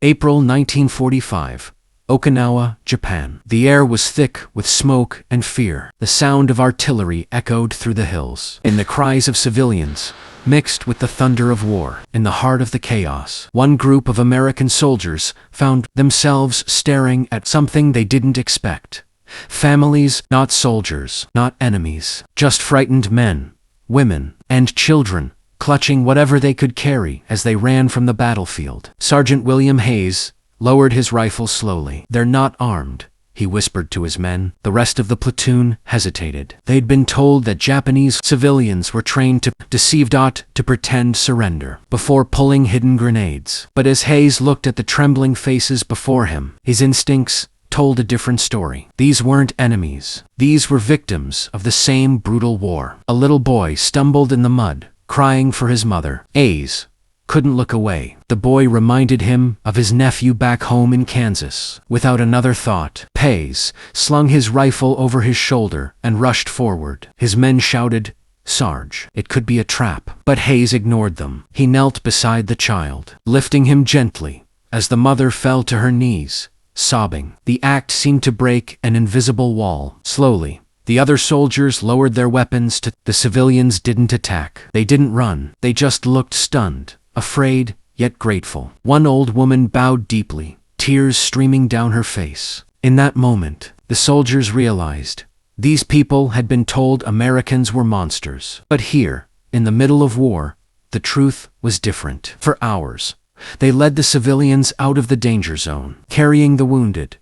April 1945. Okinawa, Japan. The air was thick with smoke and fear. The sound of artillery echoed through the hills, in the cries of civilians, mixed with the thunder of war. In the heart of the chaos, one group of American soldiers found themselves staring at something they didn't expect. Families, not soldiers, not enemies, just frightened men, women, and children, clutching whatever they could carry as they ran from the battlefield. Sergeant William Hayes lowered his rifle slowly. "They're not armed," he whispered to his men. The rest of the platoon hesitated. They'd been told that Japanese civilians were trained to deceive, to pretend surrender, before pulling hidden grenades. But as Hayes looked at the trembling faces before him, his instincts told a different story. These weren't enemies. These were victims of the same brutal war. A little boy stumbled in the mud, crying for his mother. Hayes couldn't look away. The boy reminded him of his nephew back home in Kansas. Without another thought, Hayes slung his rifle over his shoulder and rushed forward. His men shouted, "Sarge, it could be a trap." But Hayes ignored them. He knelt beside the child, lifting him gently as the mother fell to her knees, sobbing. The act seemed to break an invisible wall. Slowly, the other soldiers lowered their weapons. The civilians didn't attack. They didn't run. They just looked stunned, afraid, yet grateful. One old woman bowed deeply, tears streaming down her face. In that moment, the soldiers realized these people had been told Americans were monsters. But here, in the middle of war, the truth was different. For hours, they led the civilians out of the danger zone, carrying the wounded,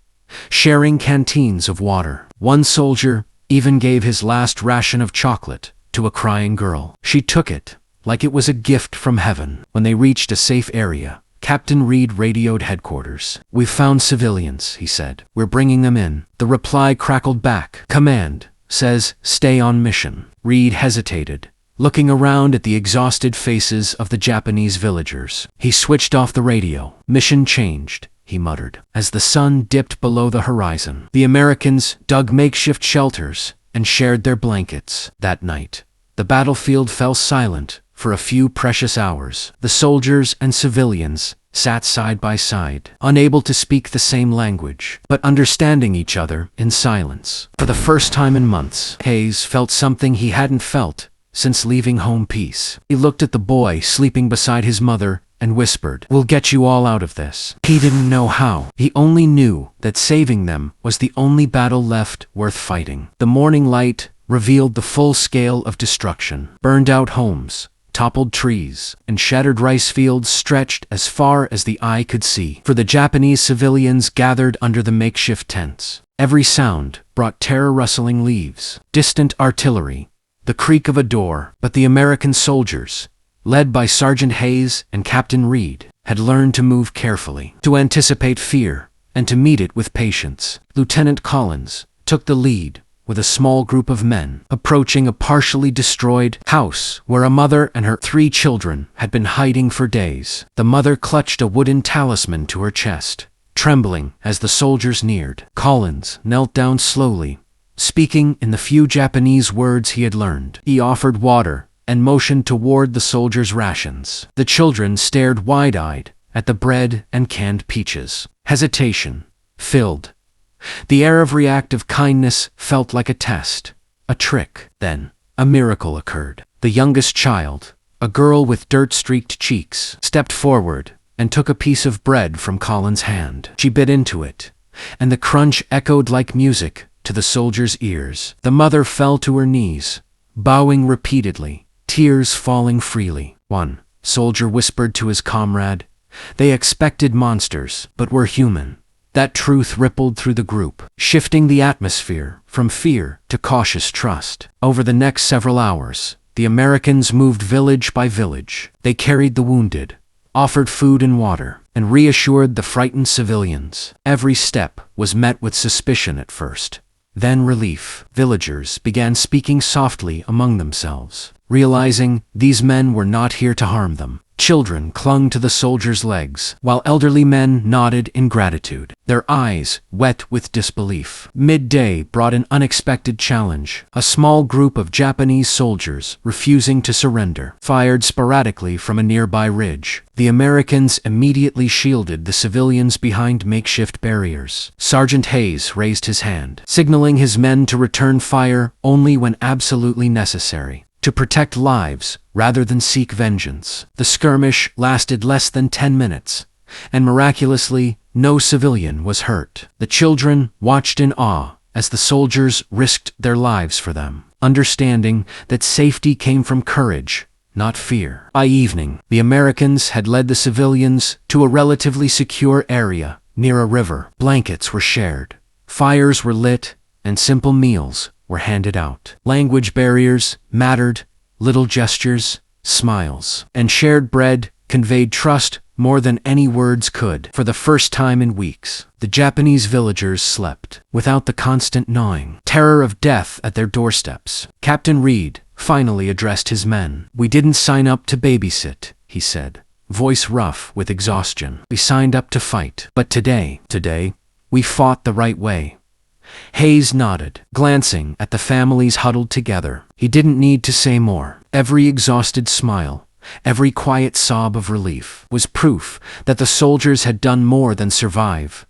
sharing canteens of water. One soldier even gave his last ration of chocolate to a crying girl. She took it like it was a gift from heaven. When they reached a safe area, Captain Reed radioed headquarters. "We've found civilians," he said. "We're bringing them in." The reply crackled back. "Command says stay on mission." Reed hesitated, looking around at the exhausted faces of the Japanese villagers. He switched off the radio. "Mission changed," he muttered. As the sun dipped below the horizon, the Americans dug makeshift shelters and shared their blankets. That night, the battlefield fell silent for a few precious hours. The soldiers and civilians sat side by side, unable to speak the same language, but understanding each other in silence. For the first time in months, Hayes felt something he hadn't felt since leaving home: peace. He looked at the boy sleeping beside his mother and whispered, "We'll get you all out of this." He didn't know how. He only knew that saving them was the only battle left worth fighting. The morning light revealed the full scale of destruction. Burned out homes, toppled trees, and shattered rice fields stretched as far as the eye could see. For the Japanese civilians gathered under the makeshift tents, every sound brought terror-rustling leaves, distant artillery, the creak of a door. But the American soldiers, led by Sergeant Hayes and Captain Reed, had learned to move carefully, to anticipate fear, and to meet it with patience. Lieutenant Collins took the lead with a small group of men, approaching a partially destroyed house where a mother and her 3 children had been hiding for days. The mother clutched a wooden talisman to her chest, trembling as the soldiers neared. Collins knelt down slowly, speaking in the few Japanese words he had learned. He offered water and motioned toward the soldiers' rations. The children stared wide-eyed at the bread and canned peaches. Hesitation filled the air of reactive kindness. Felt like a test, a trick. Then, a miracle occurred. The youngest child, a girl with dirt-streaked cheeks, stepped forward and took a piece of bread from Colin's hand. She bit into it, and the crunch echoed like music to the soldiers' ears. The mother fell to her knees, bowing repeatedly, tears falling freely. One soldier whispered to his comrade, "They expected monsters, but we're human." That truth rippled through the group, shifting the atmosphere from fear to cautious trust. Over the next several hours, the Americans moved village by village. They carried the wounded, offered food and water, and reassured the frightened civilians. Every step was met with suspicion at first, then relief. Villagers began speaking softly among themselves, realizing these men were not here to harm them. Children clung to the soldiers' legs, while elderly men nodded in gratitude, their eyes wet with disbelief. Midday brought an unexpected challenge. A small group of Japanese soldiers, refusing to surrender, fired sporadically from a nearby ridge. The Americans immediately shielded the civilians behind makeshift barriers. Sergeant Hayes raised his hand, signaling his men to return fire only when absolutely necessary, to protect lives rather than seek vengeance. The skirmish lasted less than 10 minutes, and miraculously, no civilian was hurt. The children watched in awe as the soldiers risked their lives for them, understanding that safety came from courage, not fear. By evening, the Americans had led the civilians to a relatively secure area near a river. Blankets were shared, fires were lit, and simple meals were handed out. Language barriers mattered, little gestures, smiles, and shared bread conveyed trust more than any words could. For the first time in weeks, the Japanese villagers slept without the constant gnawing terror of death at their doorsteps. Captain Reed finally addressed his men. "We didn't sign up to babysit," he said, voice rough with exhaustion. "We signed up to fight. But today, we fought the right way." Hayes nodded, glancing at the families huddled together. He didn't need to say more. Every exhausted smile, every quiet sob of relief, was proof that the soldiers had done more than survive.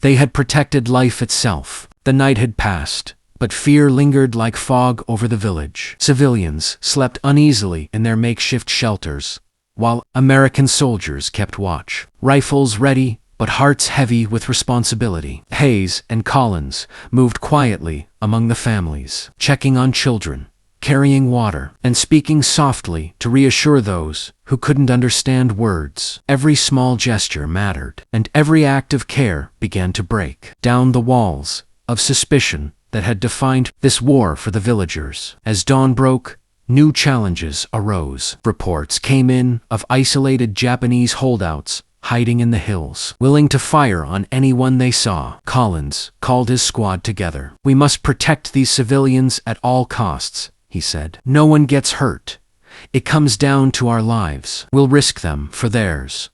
They had protected life itself. The night had passed, but fear lingered like fog over the village. Civilians slept uneasily in their makeshift shelters, while American soldiers kept watch, rifles ready, but hearts heavy with responsibility. Hayes and Collins moved quietly among the families, checking on children, carrying water, and speaking softly to reassure those who couldn't understand words. Every small gesture mattered, and every act of care began to break down the walls of suspicion that had defined this war for the villagers. As dawn broke, new challenges arose. Reports came in of isolated Japanese holdouts hiding in the hills, willing to fire on anyone they saw. Collins called his squad together. "We must protect these civilians at all costs," he said. "No one gets hurt. It comes down to our lives. We'll risk them for theirs."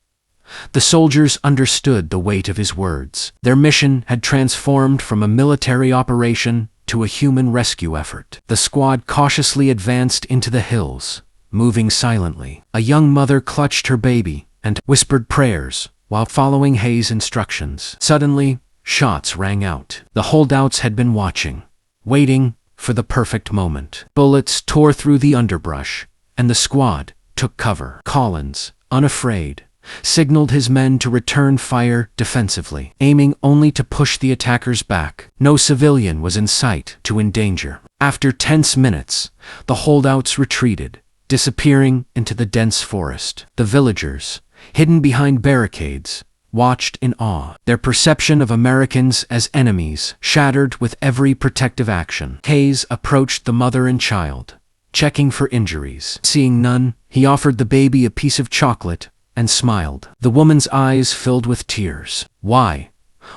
The soldiers understood the weight of his words. Their mission had transformed from a military operation to a human rescue effort. The squad cautiously advanced into the hills, moving silently. A young mother clutched her baby and whispered prayers while following Hayes' instructions. Suddenly, shots rang out. The holdouts had been watching, waiting for the perfect moment. Bullets tore through the underbrush, and the squad took cover. Collins, unafraid, signaled his men to return fire defensively, aiming only to push the attackers back. No civilian was in sight to endanger. After tense minutes, the holdouts retreated, disappearing into the dense forest. The villagers, hidden behind barricades, watched in awe, their perception of Americans as enemies shattered with every protective action. Hayes approached the mother and child, checking for injuries. Seeing none, he offered the baby a piece of chocolate and smiled. The woman's eyes filled with tears. "Why?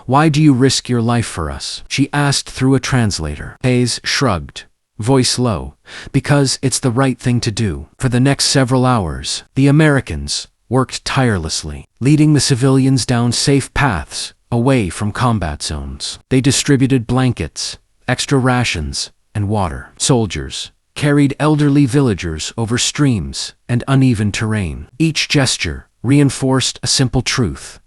Why do you risk your life for us?" she asked through a translator. Hayes shrugged, voice low, "Because it's the right thing to do." For the next several hours, the Americans worked tirelessly, leading the civilians down safe paths away from combat zones. They distributed blankets, extra rations, and water. Soldiers carried elderly villagers over streams and uneven terrain. Each gesture reinforced a simple truth.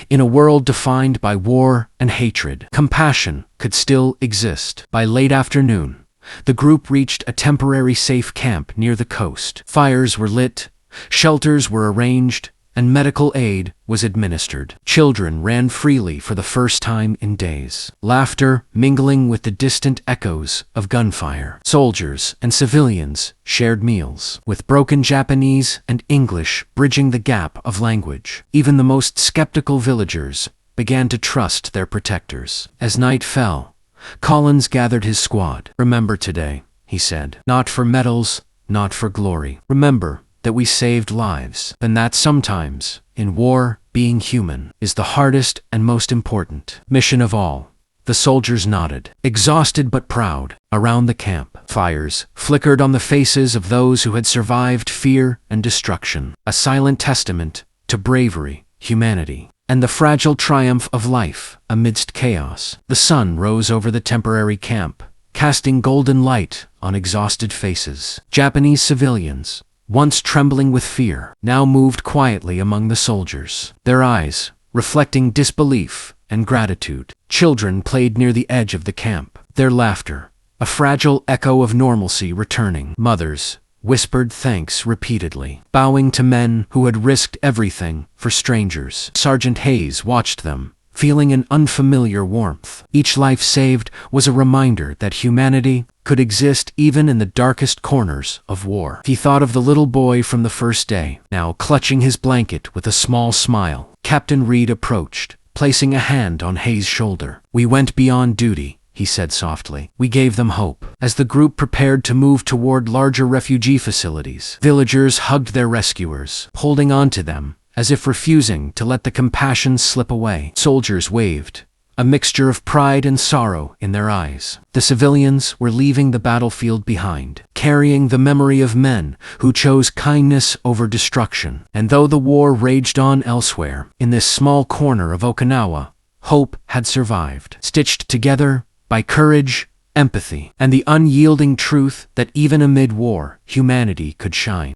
In a world defined by war and hatred, compassion could still exist. By late afternoon, the group reached a temporary safe camp near the coast. Fires were lit, shelters were arranged, and medical aid was administered. Children ran freely for the first time in days, laughter mingling with the distant echoes of gunfire. Soldiers and civilians shared meals, with broken Japanese and English bridging the gap of language. Even the most skeptical villagers began to trust their protectors. As night fell, Collins gathered his squad. "Remember today," he said. "Not for medals, not for glory. Remember that we saved lives, and that sometimes, in war, being human is the hardest and most important mission of all." The soldiers nodded, exhausted but proud. Around the camp, fires flickered on the faces of those who had survived fear and destruction, a silent testament to bravery, humanity, and the fragile triumph of life amidst chaos. The sun rose over the temporary camp, casting golden light on exhausted faces. Japanese civilians, once trembling with fear, now moved quietly among the soldiers, their eyes reflecting disbelief and gratitude. Children played near the edge of the camp, their laughter a fragile echo of normalcy returning. Mothers whispered thanks repeatedly, bowing to men who had risked everything for strangers. Sergeant Hayes watched them, feeling an unfamiliar warmth. Each life saved was a reminder that humanity could exist even in the darkest corners of war. He thought of the little boy from the first day, now clutching his blanket with a small smile. Captain Reed approached, placing a hand on Hayes' shoulder. "We went beyond duty," he said softly. "We gave them hope." As the group prepared to move toward larger refugee facilities, villagers hugged their rescuers, holding on to them as if refusing to let the compassion slip away. Soldiers waved, a mixture of pride and sorrow in their eyes. The civilians were leaving the battlefield behind, carrying the memory of men who chose kindness over destruction. And though the war raged on elsewhere, in this small corner of Okinawa, hope had survived, stitched together by courage, empathy, and the unyielding truth that even amid war, humanity could shine.